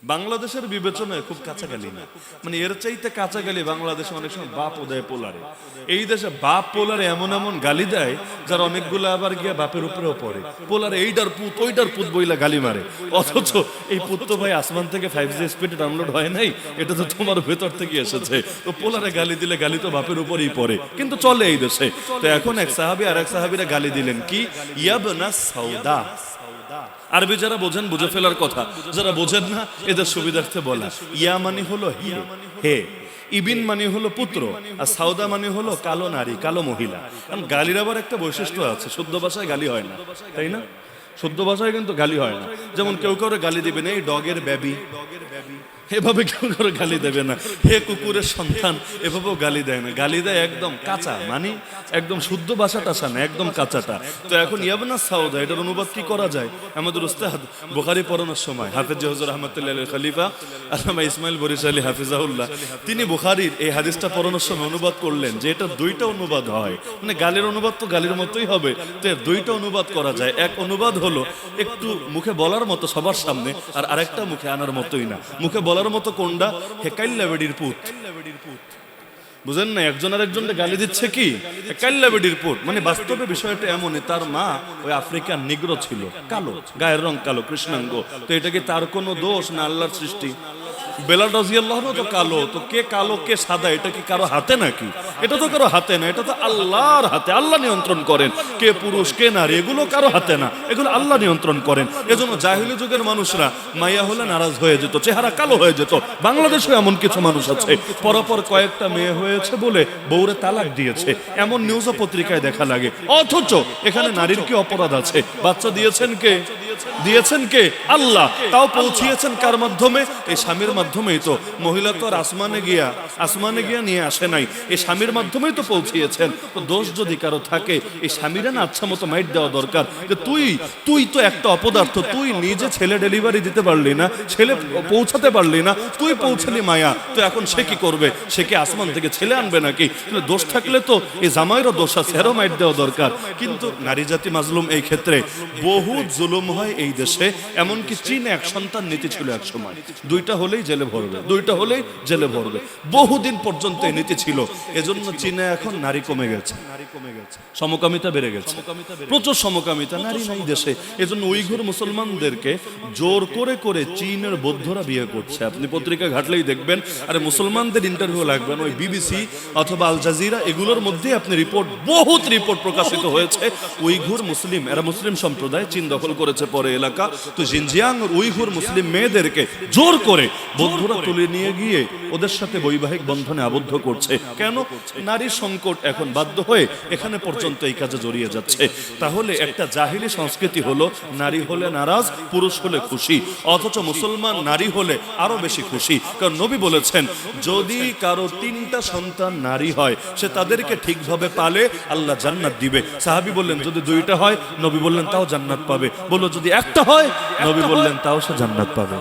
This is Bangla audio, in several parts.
বাংলাদেশের বিবেচনায় খুব কাঁচা গালি না, মানে এর চাইতে কাঁচা গালি বাংলাদেশে অনেক সময় বাপ ও দেয় পোলারে। এই দেশে বাপ পোলারে এমন এমন গালি দেয় যার অনেকগুলো আবার গিয়া বাপের উপরেও পড়ে। পোলারে এইটার পুত ওইটার পুত বইলা গালি মারে, অথচ এই পুত তো ভাই আসমান থেকে 5G স্পিডে ডাউনলোড হয় নাই, এটা তো তোমার ভেতর থেকে এসেছে। তো পোলারে গালি দিলে গালি তো বাপের উপরেই পড়ে, কিন্তু চলে এই দেশে। তো এখন এক সাহাবী আর এক সাহাবীরা গালি দিলেন কি, ইয়াবনা সাউদা। আরবি যারা বোঝেন বুঝে ফেলার কথা, যারা বোঝেন না এদের সুবিধার্থে বলা। ইয়া মানে হলো হে, ইবিন মানে হলো পুত্র, আর সাউদা মানে হলো কালো নারী, কালো মহিলা। কারণ গালির আবার একটা বৈশিষ্ট্য আছে, শুদ্ধ ভাষায় গালি হয় না, তাই না? শুদ্ধ ভাষায় কিন্তু গালি হয় না। যেমন কেউ কাউরে গালি দিবে না এই ডগের বেবি, এভাবে কেউ কারো গালি দেবে না। হে কুকুরের সন্তান, এভাবেও গালি দেয় না। গালি দেয় একদম কাঁচা, মানে একদম শুদ্ধ ভাষাটা আসা না, একদম কাঁচাটা। তো এখন ইয়াবনা সাউদা এটার অনুবাদ কি করা যায়? আমাদের উস্তাদ বুখারী পড়ানোর সময় হাফেজ হুজুর রাহমাতুল্লাহ আলাইহি খলিফা আল্লামা ইসমাইল বরিশালী হাফিজাহুল্লাহ, তিনি বুখারীর এই হাদিসটা পড়ানোর সময় অনুবাদ করলেন যে এটা দুইটা অনুবাদ হয়, মানে গালির অনুবাদ তো গালির মতোই হবে, তো এর দুইটা অনুবাদ করা যায়। এক অনুবাদ হলো একটু মুখে বলার মতো সবার সামনে, আর আরেকটা মুখে আনার মতোই না। মুখে বলার মতো কোনটা? হেকাইল্লা বেডির পুত। বুঝেন না, একজন আর একজনকে গালি দিচ্ছে কি কাল্লা বেডির পুত। মানে বাস্তবে বিষয়টা এমনই, তার মা ওই আফ্রিকান নিগ্রো ছিল, কালো, গায়ের রং কালো, কৃষ্ণাঙ্গ। তো এটা কি তার কোনো দোষ না আল্লাহর সৃষ্টি? বেলাল রাদিয়াল্লাহু আনহু তো কালো, তো কে কালো কে সাদা এটা কি কারো হাতে নাকি? এটা তো কারো হাতে না, এটা তো আল্লাহর হাতে। আল্লাহ নিয়ন্ত্রণ করেন কে পুরুষ কে নারী, এগুলো কারো হাতে না, এগুলো আল্লাহ নিয়ন্ত্রণ করেন। এজন্য জাহিলি যুগের মানুষরা মাইয়া হলে নারাজ হয়ে যেত, চেহারা কালো হয়ে যেত। বাংলাদেশে এমন কিছু মানুষ আছে পরপর কয়েকটা মেয়ে হয়েছে বলে বউরে তালাক দিয়েছে, এমন নিউজও পত্রিকায় দেখা লাগে। অথচ এখানে নারীর কি অপরাধ আছে? বাচ্চা দিয়েছেন কে? দিয়েছেন কে? আল্লাহ। তাও পৌঁছিয়েছেন কার মাধ্যমে? এই স্বামীর মাধ্যমেই তো। মহিলা তো আর আসমানে গিয়া নিয়ে আসে নাই, এই স্বামীর মাধ্যমেই তো পৌঁছিয়েছেন। তো দোষ যদি কারো থাকে এই স্বামীরা না আচ্ছা মতো মাইট দেওয়া দরকার যে তুই তো একটা অপদার্থ, তুই নিজে ছেলে ডেলিভারি দিতে পারলি না, ছেলে পৌঁছাতে পারলি না, তুই পৌঁছালি মায়া, তো এখন সে কি করবে? সে কি আসমান থেকে ছেলে আনবে নাকি? দোষ থাকলে তো এই জামাইরও দোষ আছে, এরও মাইট দেওয়া দরকার। কিন্তু নারী জাতি মাজলুম এই ক্ষেত্রে। বহু জুলুম হয় এই দেশে। এমনকি চীনে এক সন্তান নীতি ছিল এক সময়, দুইটা হলেই জেলে ভরবে, দুইটা হলেই জেলে ভরবে, বহুদিন পর্যন্ত এই নীতি ছিল। এজন্য চীনে এখন নারী কমে গেছে, সমকামিতা বেড়ে গেছে, প্রচুর সমকামিতা, নারী নাই দেশে। এজন্য উইঘুর মুসলমানদেরকে জোর করে করে চীনের বৌদ্ধরা বিয়ে করছে। আপনি পত্রিকা ঘাটলেই দেখবেন। আরে মুসলমানদের ইন্টারভিউ লাগবে না, ওই বিবিসি অথবা আল জাজিরা এগুলোর মধ্যে আপনি বহুত রিপোর্ট প্রকাশিত হয়েছে। উইঘুর মুসলিম, এরা মুসলিম সম্প্রদায়, চীন দখল করেছে পরে এলাকা। তো জিনজিয়াং উইঘুর মুসলিম মেয়েদেরকে জোর করে বৌদ্ধরা তুলে নিয়ে গিয়ে ওদের সাথে বৈবাহিক বন্ধনে আবদ্ধ করছে। কেন? নারীর সংকট। এখন বাধ্য হয়ে এখানে পর্যন্ত এই কাজে জড়িয়ে যাচ্ছে। তাহলে একটা জাহিলি সংস্কৃতি হলো নারী হলে নারাজ, পুরুষ হলে খুশি। অথচ মুসলমান নারী হলে আরো বেশি খুশি। কারণ নবী বলেছেন যদি কারো 3টা সন্তান নারী হয় সে তাদেরকে ঠিকভাবে পালে আল্লাহ জান্নাত দিবে। সাহাবী বললেন যদি 2টা হয়, নবী বললেন তাও জান্নাত পাবে। বলল যদি একটা হয়, নবী বললেন তাও সে জান্নাত পাবে।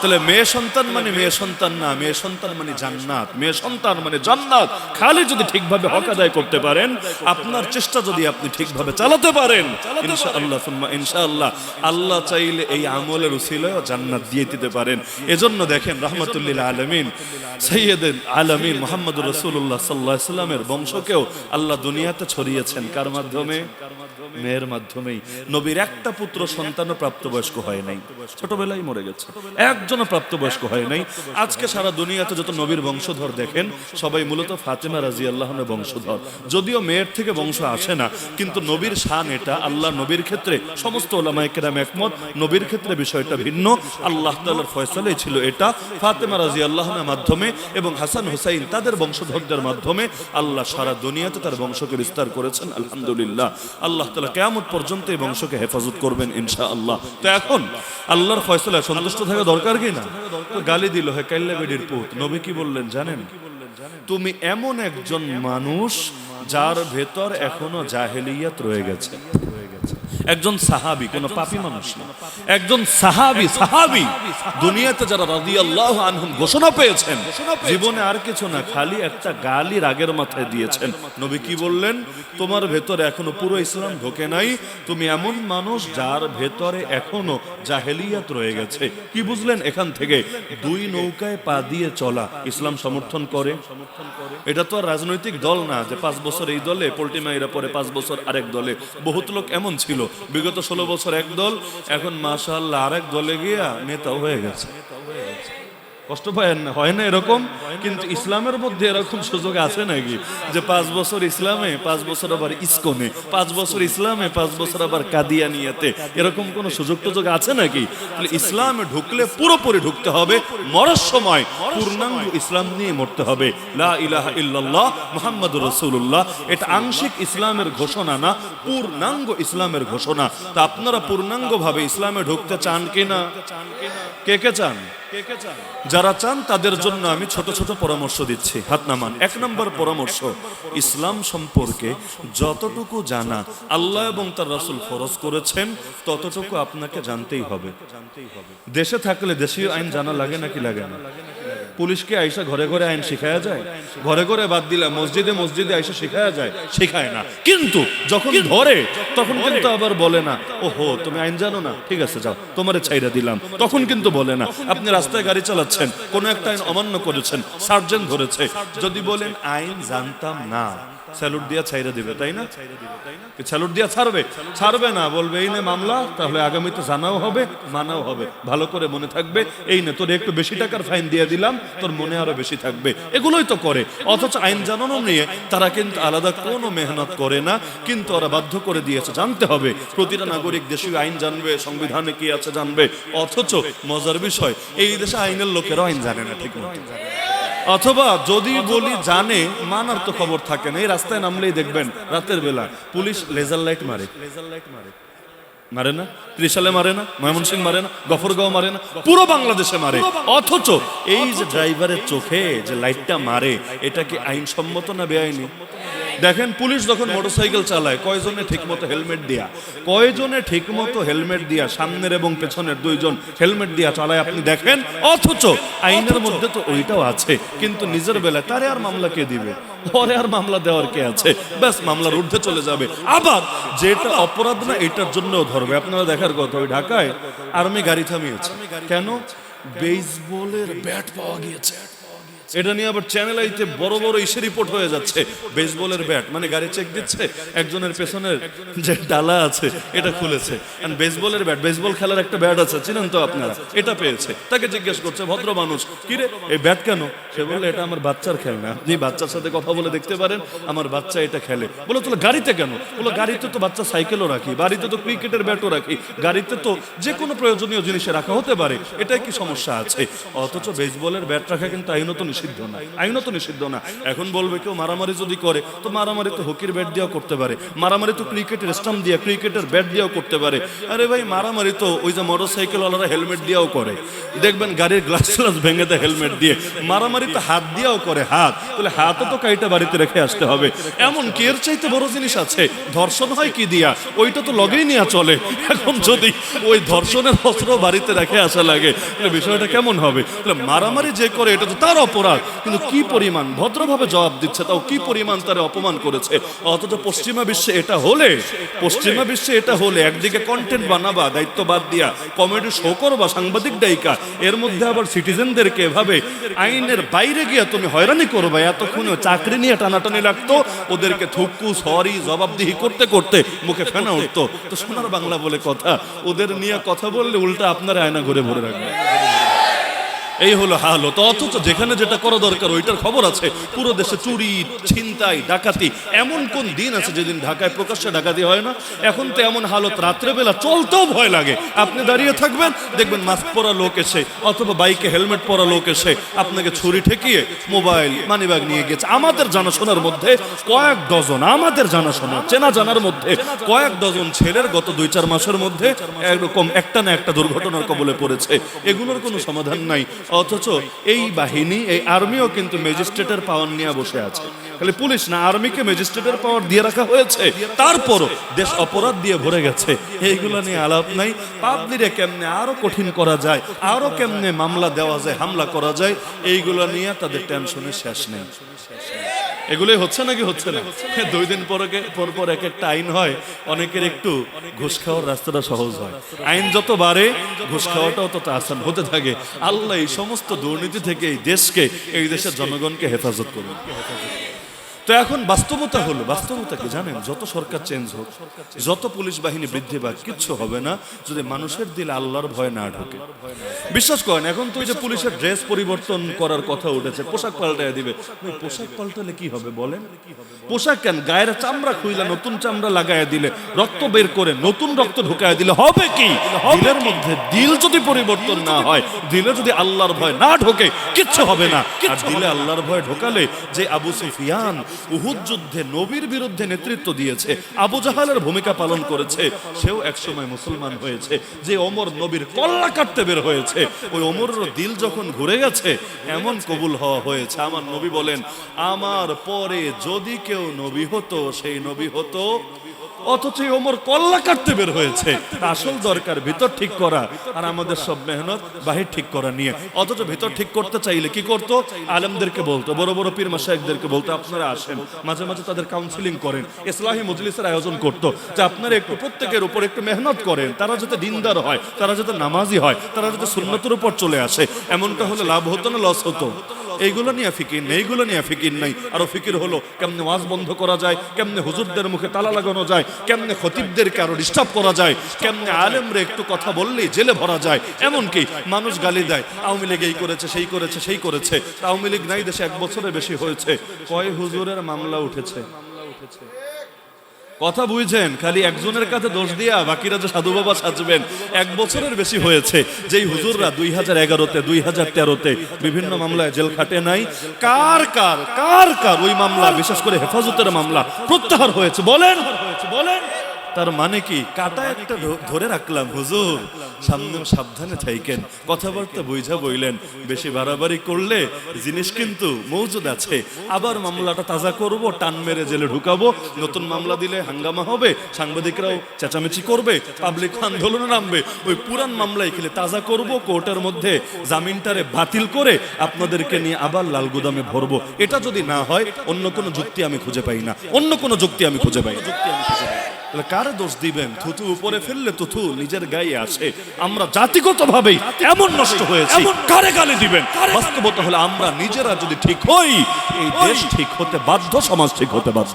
তাহলে মেয়ে সন্তান মানে মেয়ে সন্তান না, মেয়ে সন্তান মানে জান্নাত, মেয়ে সন্তান মানে জান্নাত। খালি যদি ঠিকভাবে হক আদায় করতে পারেন, আপনার চেষ্টা যদি আপনি ঠিকভাবে চালাতে পারেন, ইনশাআল্লাহ সুম্মা ইনশাআল্লাহ আল্লাহ চাইলে এই আমলের উসিলায় জান্নাত দিয়ে দিতে পারেন। এজন্য দেখেন রাহমাতুল্লিল আলামিন সাইয়্যিদুল আলামিন মুহাম্মদুর রাসূলুল্লাহ সাল্লাল্লাহু আলাইহি ওয়াসাল্লামের বংশকেও আল্লাহ দুনিয়াতে ছড়িয়েছেন কার মাধ্যমে? মেয়ের মাধ্যমেই। নবীর একটা পুত্র সন্তানও প্রাপ্তবয়স্ক হয় নাই, ছোটবেলায় মরে গেছে, একজনও প্রাপ্তবয়স্ক হয় নাই। আজকে সারা দুনিয়াতে যত নবীর বংশধর দেখেন সবাই মূলত ফাতেমা রাদিয়াল্লাহু আনহার বংশধর। যদিও মেয়ের থেকে বংশ আসে না, কিন্তু নবীর শান এটা। আল্লাহ নবীর ক্ষেত্রে সমস্ত উলামায়ে কেরাম একমত, নবীর ক্ষেত্রে বিষয়টা ভিন্ন। আল্লাহ তাআলার ফয়সালাই ছিল এটা। ফাতেমা রাদিয়াল্লাহু আনহার মাধ্যমে এবং হাসান হুসাইন তাদের বংশধরদের মাধ্যমে আল্লাহ সারা দুনিয়াতে তার বংশকে বিস্তার করেছেন। আলহামদুলিল্লাহ। আল্লাহ তাআলা কিয়ামত পর্যন্ত এই বংশকে হেফাজত করবেন ইনশাআল্লাহ। তো এখন আল্লাহর ফয়সালায় সন্তুষ্ট থাকা দরকার কি না? তো গালি দিল হে কাইল্লা বেডির পুত। নবী কি বললেন জানেন? তুমি এমন একজন মানুষ যার ভেতর এখনো জাহেলিয়াত রয়ে গেছে। একজন সাহাবী, কোন পাপী মানুষ না, একজন সাহাবী দুনিয়াতে যারা রাদিয়াল্লাহু আনহুম ঘোষণা পেয়েছেন, জীবনে আর কিছু না, খালি একটা গালি রাগের মাথায় দিয়েছেন। নবী কি বললেন? তোমার ভেতরে এখনো পুরো ইসলাম ঢোকে নাই, তুমি এমন মানুষ যার ভেতরে এখনো জাহেলিয়াত রয়ে গেছে। কি বুঝলেন এখান থেকে? দুই নৌকায় পা দিয়ে চলা ইসলাম সমর্থন করে। এটা তো আর রাজনৈতিক দল না যে 5 বছর এই দলে, পোল্ট্রি মাইরা পরে 5 বছর আরেক দলে। বহুত লোক এমন ছিল, বিগত 16 বছর এক দল, এখন মাশাআল্লাহ আরেক দলে গিয়া নেতাও হয়ে গেছে। কষ্ট পায় না, হয় না এরকম? কিন্তু ইসলামের মধ্যে এরকম সুযোগ আছে নাকি যে 5 বছর ইসলামে, 5 বছর আবার ইসকনে, 5 বছর ইসলামে, 5 বছর আবার কাদিয়ানিয়াতে? এরকম কোন সুযোগ টুযোগ আছে নাকি? ইসলামে ঢুকলে পুরোপুরি ঢুকতে হবে, মরার সময় পূর্ণাঙ্গ ইসলাম নিয়ে মরতে হবে। লা ইলাহা ইল্লাল্লাহ মুহাম্মাদুর রাসূলুল্লাহ, এটা আংশিক ইসলামের ঘোষণা না, পূর্ণাঙ্গ ইসলামের ঘোষণা। তা আপনারা পূর্ণাঙ্গ ভাবে ইসলামে ঢুকতে চান কিনা? কে কে চান? যারা চান তাদের জন্য আমি ছোট ছোট পরামর্শ দিচ্ছি, হাত নামান। 1 নম্বর পরামর্শ, ইসলাম সম্পর্কে যতটুকু জানা আল্লাহ এবং তার রাসূল ফরজ করেছেন ততটুকু আপনাকে জানতেই হবে। দেশে থাকলে দেশীয় আইন জানা লাগে নাকি লাগে না? পুলিশকে আইসা ঘরে ঘরে আইন শিখায়া যায়? ঘরে ঘরে বাদ দিলে মসজিদে মসজিদে আইসা শিখায়া যায়? শিখায় না। কিন্তু যখন ধরে তখন কিন্তু আবার বলে না, ওহো তুমি আইন জানো না, ঠিক আছে যাও তোমারে ছাইরা দিলাম। তখন কিন্তু বলে না। আপনি রাস্তায় গাড়ি চালাচ্ছেন, কোন একটা আইন অমান্য করেছেন, সার্জেন্ট ধরেছে, যদি বলেন আইন জানতাম না, স্যালুট দিয়া ছাইরা দিবে, তাই না? স্যালুট দিয়া ছাড়বে? ছাড়বে না, বলবে এই নে মামলা, তাহলে আগামীতে জানাও হবে, মানাও হবে, ভালো করে মনে থাকবে, এই নে তোর একটু বেশি টাকার ফাইন দিয়ে দিলাম, তোর মনে আরো বেশি থাকবে। এগুলোই তো করে। অথচ আইন জানানো নিয়ে তারা কিন্তু আলাদা কোনো মেহনত করে না, কিন্তু ওরা বাধ্য করে দিয়েছে জানতে হবে। প্রতিটা নাগরিক দেশীয় আইন জানবে, সংবিধানে কি আছে জানবে। অথচ মজার বিষয়, এই দেশে আইনের লোকেরাও আইন জানে না ঠিক মতো। অথবা যদি বলি জানে, মানার তো খবর থাকে না। এই রাস্তায় নামলেই দেখবেন রাতের বেলা পুলিশ লেজার লাইট মারে, মারে না? ত্রিশালে মারে না? ময়মনসিংহ মারে না? গফরগাঁও মারে না? পুরো বাংলাদেশে মারে। অথচ এই যে ড্রাইভারের চোখে যে লাইটটা মারে, এটা কি আইনসম্মত না বেআইনি? দেখেন পুলিশ যখন মোটরসাইকেল চালায়, কয়জনে ঠিকমতো হেলমেট দিয়া, কয়জনে ঠিকমতো হেলমেট দিয়া, সামনের এবং পেছনের 2 জন হেলমেট দিয়া চালায় আপনি দেখেন। অথচ আইনের মধ্যে তো ওইটাও আছে, কিন্তু নিজের বেলায় তারে আর মামলা কে দিবে? পরে আর মামলা দেওয়ার কে আছে? ব্যাস মামলার ঊর্ধ্বে চলে যাবে। আবার যেটা অপরাধ না এটার জন্যও ধরবে। আপনারা দেখার কথা, ওই ঢাকায় আর্মি গাড়ি থামিয়েছে কেন? বেসবলের ব্যাট পাওয়া গিয়েছে। এটা নিয়ে আবার চ্যানেল আইতে বড় বড় ইসে রিপোর্ট হয়ে যাচ্ছে। বেসবলের ব্যাট মানে গাড়ি চেক দিচ্ছে, একজনের পেছনের যে ডালা আছে এটা খুলেছে, আর বেসবলের ব্যাট, বেসবল খেলার একটা ব্যাট আছে চিনেন তো আপনারা, এটা পেয়েছে। তাকে জিজ্ঞেস করছে ভদ্র মানুষ, কি রে এই ব্যাট কেন? সে বললে এটা আমার বাচ্চার খেলনা, আপনি বাচ্চার সাথে কথা বলে দেখতে পারেন, আমার বাচ্চা এটা খেলে। বলো তাহলে গাড়িতে কেন? বলো গাড়িতে তো বাচ্চা সাইকেলও রাখি, বাড়িতে তো ক্রিকেটের ব্যাটও রাখি, গাড়িতে তো যে কোনো প্রয়োজনীয় জিনিসে রাখা হতে পারে, এটাই কি সমস্যা আছে? অথচ বেসবলের ব্যাট রাখা কিন্তু আইনত নিষিদ্ধ না, আইনত নিষিদ্ধ না। এখন বলবে কেউ মারামারি যদি করে, তো মারামারি তো হকির ব্যাট দিয়েও করতে পারে, মারামারি তো ক্রিকেটের স্টাম্প দিয়ে, ক্রিকেটের ব্যাট দিয়েও করতে পারে। আরে ভাই মারামারি তো ওই যে মোটরসাইকেল ওয়ালারা হেলমেট দিয়েও করে, দেখবেন গাড়ির গ্লাস গ্লাস ভেঙে দেয় হেলমেট দিয়ে। মারামারি তো হাত দিয়েও করে, হাত, তাহলে হাতও তো কাইটা বাড়িতে রেখে আসতে হবে। এমন কি এর চাইতে বড় জিনিস আছে? ধর্ষণ হয় কি দিয়া? ওইটা তো লগেই নিয়ে চলে। এখন যদি ওই ধর্ষণের অস্ত্র বাড়িতে রেখে আসা লাগে, তাহলে বিষয়টা কেমন হবে? তাহলে মারামারি যে করে এটা তো তার অপরাধ, কিন্তু কি পরিমাণ ভদ্রভাবে জবাব দিচ্ছে, তাও কি পরিমাণ তারা অপমান করেছে। অথচ পশ্চিমা বিশ্বে এটা হলে, পশ্চিমা বিশ্বে এটা হলে একদিকে কন্টেন্ট বানাবা, দায়িত্ব বাদ দিয়া কমেডি শো করবা, সাংবাদিক দায়িকা, এর মধ্যে আবার সিটিজেনদেরকে এভাবে আইনের বাইরে গিয়ে তুমি হয়রানি করবা। এতক্ষণে চাকরি নিয়ে টানাটানি লাগতো, ওদেরকে থুক্কু সরি জবাবদিহি করতে করতে মুখে ফেনা উঠতো। তো সোনার বাংলা বলে কথা, ওদের নিয়ে কথা বললে উল্টা আপনার আয়না ঘুরে ভরে রাখবে। এই হলো হালত। অথচ যেখানে যেটা করা দরকার ওইটার খবর আছে। পুরো দেশে চুরি, ছিনতাই, ডাকাতি, এমন কোন দিন আছে যেদিন ঢাকায় প্রকাশ্যে ডাকাতি হয় না? এখন তো এমন হালত, রাত্রেবেলা চলতেও ভয় লাগে। আপনি দাঁড়িয়ে থাকবেন, দেখবেন মাস্ক পরা লোক এসে অথবা বাইকে হেলমেট পরা লোক এসে আপনাকে ছুরি ঠেকিয়ে মোবাইল মানিব্যাগ নিয়ে গেছে। আমাদের জানাশোনার মধ্যে কয়েক ডজন, আমাদের জানাশোনা চেনা জানার মধ্যে কয়েক ডজন ছেলের গত 2-4 মাসের মধ্যে এরকম একটা না একটা দুর্ঘটনার কবলে পড়েছে। এগুলোর কোনো সমাধান নাই। অথচ এই বাহিনী, এই আর্মিও কিন্তু ম্যাজিস্ট্রেটের পাওয়ার নিয়ে বসে আছে। খালি পুলিশ না, আর্মিকে ম্যাজিস্ট্রেটের পাওয়ার দিয়ে রাখা হয়েছে, তারপরও দেশ অপরাধ দিয়ে ভরে গেছে। এইগুলো নিয়ে আলাপ নাই। পাবলিরে কেমনে আরো কঠিন করা যায়, আরো কেমনে মামলা দেওয়া যায়, হামলা করা যায়, এইগুলো নিয়ে তাদের টেনশনের শেষ নেই। এগুলোই হচ্ছে নাকি হচ্ছে না? 2 দিন পর পর এক একটা আইন হয়, অনেকের একটু ঘুষ খাওয়ার রাস্তাটা সহজ হয়। আইন যত বাড়ে ঘুষ খাওয়াটাও তত আসান হতে থাকে। আল্লাহ এই সমস্ত দুর্নীতি থেকে এই দেশকে, এই দেশের জনগণকে হেফাজত করুন। তো এখন বাস্তবতা হলো, বাস্তবতা কি জানেন? যত সরকার চেঞ্জ হোক, যত পুলিশ বাহিনী বৃদ্ধি পাক, কিচ্ছু হবে না যদি মানুষের দিলে আল্লাহর ভয় না ঢোকে। বিশ্বাস করেন, এখন তো ওই যে পুলিশের ড্রেস পরিবর্তন করার কথা উঠেছে, পোশাক পাল্টায় দিবে। পোশাক পাল্টালে কি হবে বলেন? পোশাক কেন, গায়ের চামড়া খুইলা নতুন চামড়া লাগায় দিলে, রক্ত বের করে নতুন রক্ত ঢুকায় দিলে হবে কি? দিলের মধ্যে দিল যদি পরিবর্তন না হয়, দিলে যদি আল্লাহর ভয় না ঢোকে, কিচ্ছু হবে না। আর দিলে আল্লাহর ভয় ঢোকালে, যে আবু সুফিয়ান উহুদ যুদ্ধে নবীর বিরুদ্ধে নেতৃত্ব দিয়েছে, আবু জাহালের ভূমিকা পালন করেছে, সেও একসময় মুসলমান হয়েছে। যে ওমর নবীর কল্লা কাটতে বের হয়েছে, ওই ওমরের দিল যখন ঘুরে গেছে, এমন কবুল হওয়া হয়েছে। আমার নবী বলেন, আমার পরে যদি কেউ নবী হতো, সেই নবী হতো। অথচ ওমর কল্লা কাটতে বের হয়েছে। আসল দরকার ভিতর ঠিক করা, আর আমাদের সব মেহনত বাহির ঠিক করা নিয়ে। অথচ ভিতর ঠিক করতে চাইলে কি করতো? আলেমদেরকে বলতো, বড় বড় পীর মাশায়েখদেরকে বলতো, আপনারা আসেন, মাঝে মাঝে তাদের কাউন্সিলিং করেন, ইসলাহি মজলিসের আয়োজন করতো, যে আপনারা একটু প্রত্যেকের উপর একটু মেহনত করেন, তারা যাতে দিনদার হয়, তারা যাতে নামাজি হয়, তারা যাতে সুন্নতের উপর চলে আসে। এমনটা হলে লাভ হতো না লস হতো? এইগুলো নিয়ে ফিকির নেই, এইগুলো নিয়ে ফিকির নাই। আরো ফিকির হলো কেমনে ওয়াজ বন্ধ করা যায়, কেমনে হুজুরদের মুখে তালা লাগানো যায়, কেমনে খতিবদেরকে আরো ডিস্টার্ব করা যায়, কেমনে আলেমরে একটু কথা বললেই জেলে ভরা যায়। এমনকি মানুষ গালি দেয়, আওয়ামী লীগ এই করেছে, সেই করেছে, সেই করেছে। আওয়ামী লীগ নাই দেশে 1 বছরের বেশি হয়েছে, কয় হুজুরের মামলা উঠেছে? কথা বুঝছেন? খালি একজনের কাছে দোষ দিয়া বাকিরা যে সাধু বাবা সাজবেন। 1 বছরের বেশি হয়েছে যেই হুজুররা 2011-তে 2013-তে বিভিন্ন মামলায় জেল খাটে নাই, কার কার কার কার ওই মামলা, বিশেষ করে হেফাজতের মামলা প্রত্যাহার হয়েছে বলেন? বলেন। তার মানে কি? কাটা একটা ধরে রাখলাম, হুজুর সামনে সাবধানে থাইকেন, কথাবার্তা বুঝা বইলেন, বেশি বাড়াবাড়ি করলে জিনিস কিন্তু মৌজুদ আছে। আবার মামলাটা তাজা করব, টান মেরে জেলে ঢুকাবো, নতুন মামলা দিলে হাঙ্গামা হবে, সাংবাদিকরাও চেঁচামেচি করবে, পাবলিক আন্দোলনে নামবে। ওই পুরান মামলায় খেলে তাজা করব, কোর্টের মধ্যে জামিনটারে বাতিল করে আপনাদেরকে নিয়ে আবার লাল গুদামে ভরবো। এটা যদি না হয়, অন্য কোনো যুক্তি আমি খুঁজে পাই না, অন্য কোনো যুক্তি আমি খুঁজে পাই না। কারে দোষ দিবেন? থুতু উপরে ফেললে থুতু নিজের গায়ে আসে। আমরা জাতিগতভাবেই এমন নষ্ট হয়েছে, কারে গালি দিবেন? বাস্তবতা হলে আমরা নিজেরা যদি ঠিক হই, এই দেশ ঠিক হতে বাধ্য, সমাজ ঠিক হতে বাধ্য।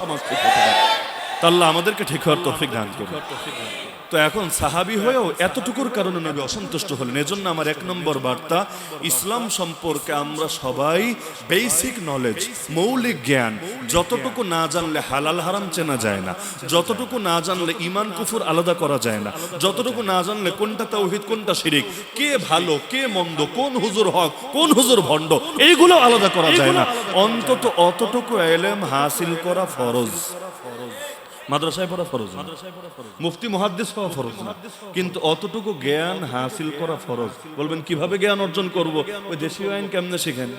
আল্লাহ আমাদেরকে ঠিক হওয়ার তৌফিক দান করুন। তো এখন সাহাবী হয়েও এতটুকুর কারণে নবী অসন্তুষ্ট হলেন। এজন্য আমার 1 নম্বর বার্তা, ইসলাম সম্পর্কে আমরা সবাই বেসিক নলেজ, মৌলিক জ্ঞান, যতটুকু না জানলে হালাল হারাম চেনা যায় না, যতটুকু না জানলে ঈমান কুফর আলাদা করা যায় না, যতটুকু না জানলে কোনটা তাওহীদ কোনটা শিরিক, কে ভালো কে মন্দ, কোন হুজুর হক কোন হুজুর ভণ্ড, এইগুলো আলাদা করা যায় না। অন্তত অতটুকু ইলম হাসিল করা ফরজ। মাদ্রাসায় পড়া ফরজ না, মুফতি মুহাদ্দিস হওয়া ফরজ না, কিন্তু অতটুকু জ্ঞান হাসিল করা ফরজ। বলবেন কিভাবে জ্ঞান অর্জন করব? ওই দেশীয় আইন কেমনে শিখেন।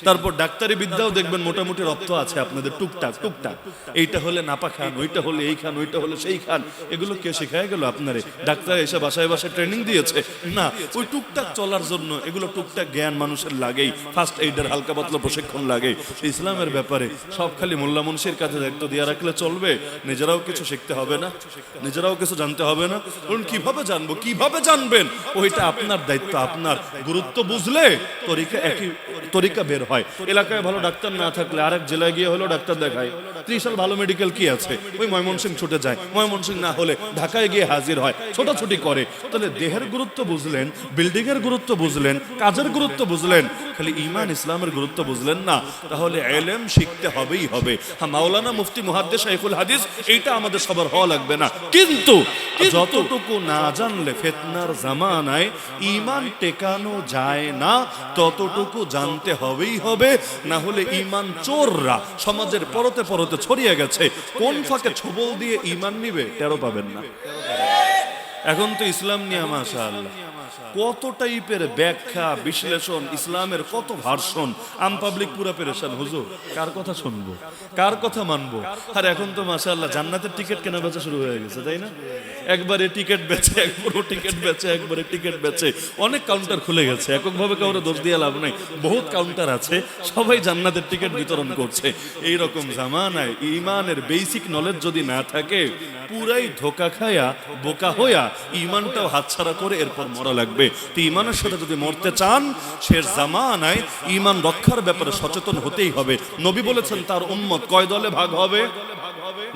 তারপর ডাক্তারি বিদ্যাও দেখবেন মোটামুটি রপ্ত আছে আপনাদের, টুকটাক টুকটাক, এইটা হলে নাপা খান, ওইটা হলে এই খান, ওইটা হলে সেই খান। এগুলো কে শেখায় গেল আপনারে? ডাক্তার এসে বাসায় বাসায় ট্রেনিং দিয়েছে না? ওই টুকটাক চলার জন্য এগুলো টুকটাক জ্ঞান মানুষের লাগেই, ফার্স্ট এইডের হালকা পাতলা প্রশিক্ষণ লাগে। ইসলামের ব্যাপারে সব খালি মোল্লা মুন্সির কাছে দায়িত্ব দিয়ে রাখলে চলবে? নিজেরাও কিছু শিখতে হবে না? নিজেরাও কিছু জানতে হবে না? বলুন কিভাবে জানবো, কিভাবে জানবেন? ওইটা আপনার দায়িত্ব, আপনার। গুরুত্ব বুঝলে তরিকা একই তরিকা বের হয়। এলাকায় ভালো ডাক্তার না থাকলে আরেক জেলায় গিয়ে হলো ডাক্তার দেখায়। ত্রিশাল ভালো মেডিকেল কি আছে, ওই ময়মনসিং ছুটে যায়, ময়মনসিং না হলে ঢাকায় গিয়ে হাজির হয়, ছোটাছুটি করে। তাহলে দেহের গুরুত্ব বুঝলেন, বিল্ডিং এর গুরুত্ব বুঝলেন, কাজের গুরুত্ব বুঝলেন, খালি ঈমান ইসলামের গুরুত্ব বুঝলেন না, তাহলে ইলম শিখতে হবেই হবে। হ্যাঁ, মাওলানা মুফতি মুহাদ্দিস শাইখুল হাদিস এইটা আমাদের সবার হওয়া লাগবে না, কিন্তু যতটুকু না জানলে ফিতনার জামানায় ঈমান টেকানো যায় না, ততটুকু জানতে হবেই হবে। না হলে ঈমান চোররা সমাজের পরতে পরতে ছড়িয়ে গেছে, কোন ফাঁকে ছবল দিয়ে ঈমান নিবে টেরও পাবেন না। এখন তো ইসলাম নিয়ে মাশাআল্লাহ কত টাইপের ব্যাখ্যা বিশ্লেষণ, ইসলামের কত ভার্সন। আম পাবলিক পুরা পেরেশান, হুজুর কার কথা শুনবো, কার কথা মানবো। আর এখন তো মাশাআল্লাহ জান্নাতের টিকিট কেনা বেচা শুরু হয়ে গেছে, তাই না? একবারে টিকিট বেচে, একবারে টিকিট বেচে, একবারে টিকিট বেচে। অনেক কাউন্টার খুলে গেছে, এককভাবে কাউরে দোষ দিয়ে লাভ নাই, বহুত কাউন্টার আছে, সবাই জান্নাতের টিকিট বিতরণ করছে। এই রকম জামানায় ইমানের বেসিক নলেজ যদি না থাকে, পুরাই ধোকা খায়া বোকা হইয়া ইমানটাও হাতছাড়া করে এরপর মরা লাগবে। তো ইমানের সাথে যদি মরতে চান, শেষ জামানায় ইমান রক্ষার ব্যাপারে সচেতন হতেই হবে। নবী বলেছেন তার উম্মত কয় দলে ভাগ হবে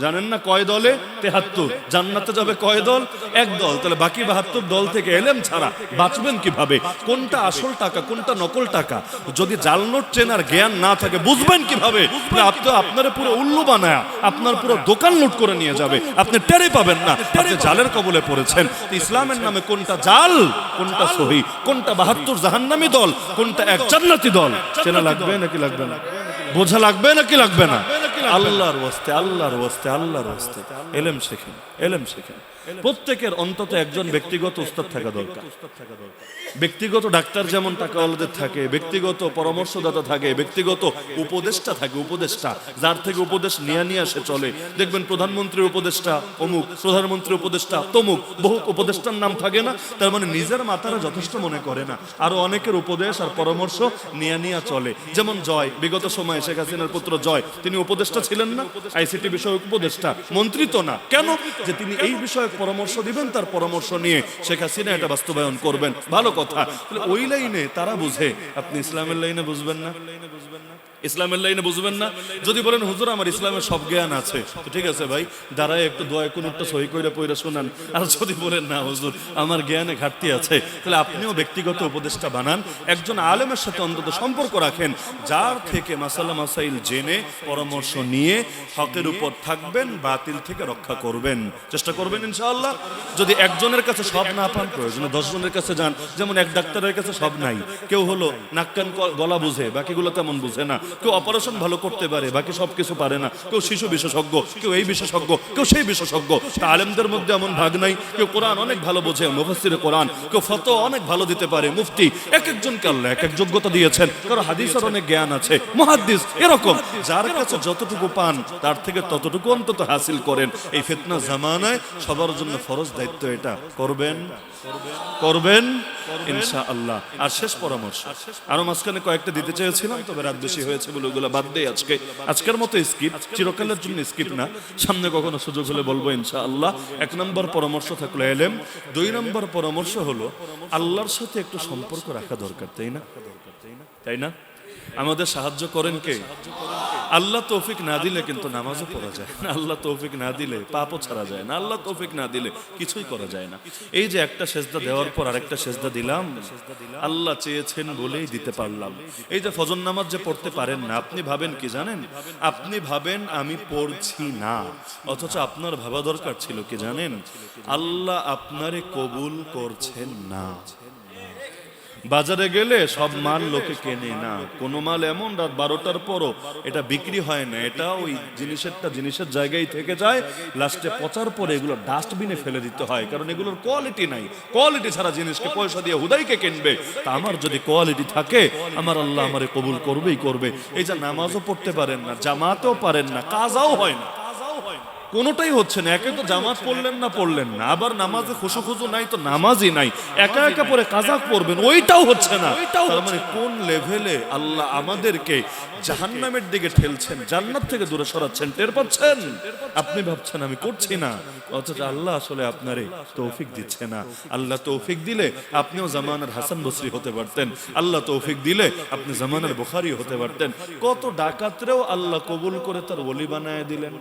জানেন না? কয় দলে? 73। জান্নাতে যাবে কয় দল? এক দল। তাহলে বাকি 72 দল থেকে এলেম ছাড়া বাঁচবেন কিভাবে? কোনটা আসল টাকা, কোনটা নকল টাকা? যদি জাল নোট চেনার জ্ঞান না থাকে বুঝবেন কিভাবে? আপনার পুরো উল্লু বানায় আপনার পুরো দোকান লুট করে নিয়ে যাবে, আপনি টেরে পাবেন না আপনি জালের কবলে পড়েছেন। ইসলামের নামে কোনটা জাল, কোনটা সহি, কোনটা 72 জাহান্নামী দল, কোনটা এক জান্নাতি দল চেনা লাগবে নাকি লাগবে না? বোঝা লাগবে নাকি লাগবে না? আল্লাহর ওয়াস্তে, আল্লাহর ওয়াস্তে, আল্লাহর ওয়াস্তে এলেম শেখেন, এলেম শেখেন। প্রত্যেকের অন্তত একজন ব্যক্তিগত উস্তাদ থাকা দরকার। ব্যক্তিগত ডাক্তার যেমন টাকাওয়ালাদের থাকে, ব্যক্তিগত পরামর্শদাতা থাকে, ব্যক্তিগত উপদেষ্টা থাকে, উপদেষ্টা যার থেকে উপদেশ নিয়ে সে চলে। দেখবেন প্রধানমন্ত্রীর উপদেষ্টা অমুক, প্রধানমন্ত্রী উপদেষ্টা তমুক, বহু উপদেষ্টার নাম থাকে না? তার মানে নিজের মাথারা যথেষ্ট মনে করে না, আরো অনেকের উপদেশ আর পরামর্শ নিয়ে চলে। যেমন জয়, বিগত সময়ে শেখ হাসিনার পুত্র জয়, তিনি উপদেষ্টা ছিলেন না? আইসিটি বিষয়ক উপদেষ্টা, মন্ত্রী তো না। কেন? যে তিনি এই বিষয়ে পরামর্শ দিবেন, তার পরামর্শ নিয়ে শেখ হাসিনা এটা বাস্তবায়ন করবেন। ভালো কথা। ওই লাইনে তারা বুঝে, আপনি ইসলামের লাইনে বুঝবেন না, ইসলামের লাইনে বুঝবেন না। যদি বলেন হুজুর আমার ইসলামের সব জ্ঞান আছে, তো ঠিক আছে ভাই, দাঁড়ায় একটু দোয়া কোনটা সহি কইরা পয়রা শোনান। আর যদি বলেন না হুজুর আমার জ্ঞানে ঘাটতি আছে, তাহলে আপনিও ব্যক্তিগত উপদেষ্টা বানান, একজন আলেমের সাথে অন্তত সম্পর্ক রাখেন, যার থেকে মাসালা মাসাইল জেনে পরামর্শ নিয়ে হকের উপর থাকবেন, বাতিল থেকে রক্ষা করবেন, চেষ্টা করবেন ইনশাআল্লাহ। যদি একজনের কাছে সব না পান, প্রয়োজনে 10 জনের কাছে যান। যেমন এক ডাক্তারের কাছে সব নাই, কেউ হলো নাক কান গলা বুঝে, বাকিগুলো তেমন বুঝে না। কেউ অপারেশন ভালো করতে পারে, বাকি সবকিছু পারে না। কেউ শিশু বিশেষজ্ঞ, কেউ এই বিশেষজ্ঞ, কেউ সেই বিশেষজ্ঞ। আলেমদের মধ্যে এমন ভাগ নাই, কেউ কোরআন অনেক ভালো বোঝে, মুফাসসিরে কোরআন, কেউ ফতোয়া অনেক ভালো দিতে পারে, মুফতি। এক একজনকে আল্লাহ এক এক যোগ্যতা দিয়েছেন। কারো হাদিসের অনেক জ্ঞান আছে, মুহাদ্দিস। এরকম যার কাছে যতটুকু পান তার থেকে ততটুকু অন্তত হাসিল করেন। এই ফিতনা জামানায় সবার জন্য ফরজ দায়িত্ব এটা করবেন, করবেন ইনশাআল্লাহ। আর শেষ পরামর্শ, আরো মাঝখানে কয়েকটা দিতে চেয়েছিলাম, তবে রাত বেশি হয়েছে বলে ওগুলো বাদ দেই। আজকের মতো স্কিপ, চিরকালের জন্য স্কিপ না, সামনে কখনো সুযোগ হলে বলবো ইনশাআল্লাহ। 1 নম্বর পরামর্শ থাকলো এলেম। 2 নম্বর পরামর্শ হলো আল্লাহর সাথে একটু সম্পর্ক রাখা দরকার, তাই না? তাই না? আমাদের সাহায্য করেন কে? আল্লাহ তৌফিক না দিলে কিন্তু নামাজও পড়া যায় না, আল্লাহ তৌফিক না দিলে পাপও ছাড়া যায় না, আল্লাহ তৌফিক না দিলে কিছুই করা যায় না। এই যে একটা সেজদা দেওয়ার পর আরেকটা সেজদা দিলাম, আল্লাহ চেয়েছেন বলেই দিতে পারলাম। এই যে ফজর নামাজ যে পড়তে পারেন না, আপনি ভাবেন কি জানেন? আপনি ভাবেন আমি পড়ছি না, অথচ আপনার ভাবা দরকার ছিল কি জানেন? আল্লাহ আপনারে কবুল করছেন না। বাজারে গেলে সব মাল লোকে কেনে না, কোন মাল এমন রাত 12টার পরও এটা বিক্রি হয় না, এটা ওই জিনিসের জায়গায় থেকে যায়, লাস্টে পচার পরে এগুলো ডাস্টবিনে ফেলে দিতে হয়, কারণ এগুলোর কোয়ালিটি নাই। কোয়ালিটি ছাড়া জিনিসকে পয়সা দিয়ে হুদাইকে কিনবে। তা আমার যদি কোয়ালিটি থাকে, আমার আল্লাহ আমারে কবুল করবেই করবে। এই যে নামাজও পড়তে পারেন না, জামাতেও পারেন না, কাজাও হয় না, কোনোটাই হচ্ছে না। একে তো জামাত পড়লেন না, আবার নামাজে খুশু নাই, তো নামাজই নাই, একা একা পরে কাজা পড়বেন, ওইটাও হচ্ছে না। তার মানে কোন লেভেলে আল্লাহ আমাদেরকে জাহান্নামের দিকে ঠেলছেন, জান্নাত থেকে দূরে সরাচ্ছেন, টের পাচ্ছেন? আপনি ভাবছেন আমি করছি না, অথচ আল্লাহ আসলে আপনারে তৌফিক দিচ্ছে না। আল্লাহ তৌফিক দিলে আপনিও জামানার হাসান বসরি হতে পারতেন, আল্লাহ তৌফিক দিলে আপনি জামানার বুখারী হতে পারতেন। কত ডাকাতরেও আল্লাহ কবুল করে তার ওলি বানায় দিলেন,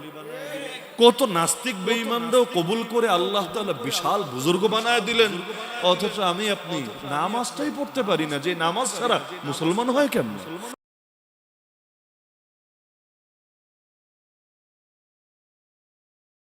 কত নাস্তিক বেঈমানরাও কবুল করে আল্লাহ তাআলা বিশাল বুজুর্গ বানায় দিলেন। অথচ আমি আপনি নামাজটাই পড়তে পারি না, যে নামাজ ছাড়া মুসলমান হয় কেমন?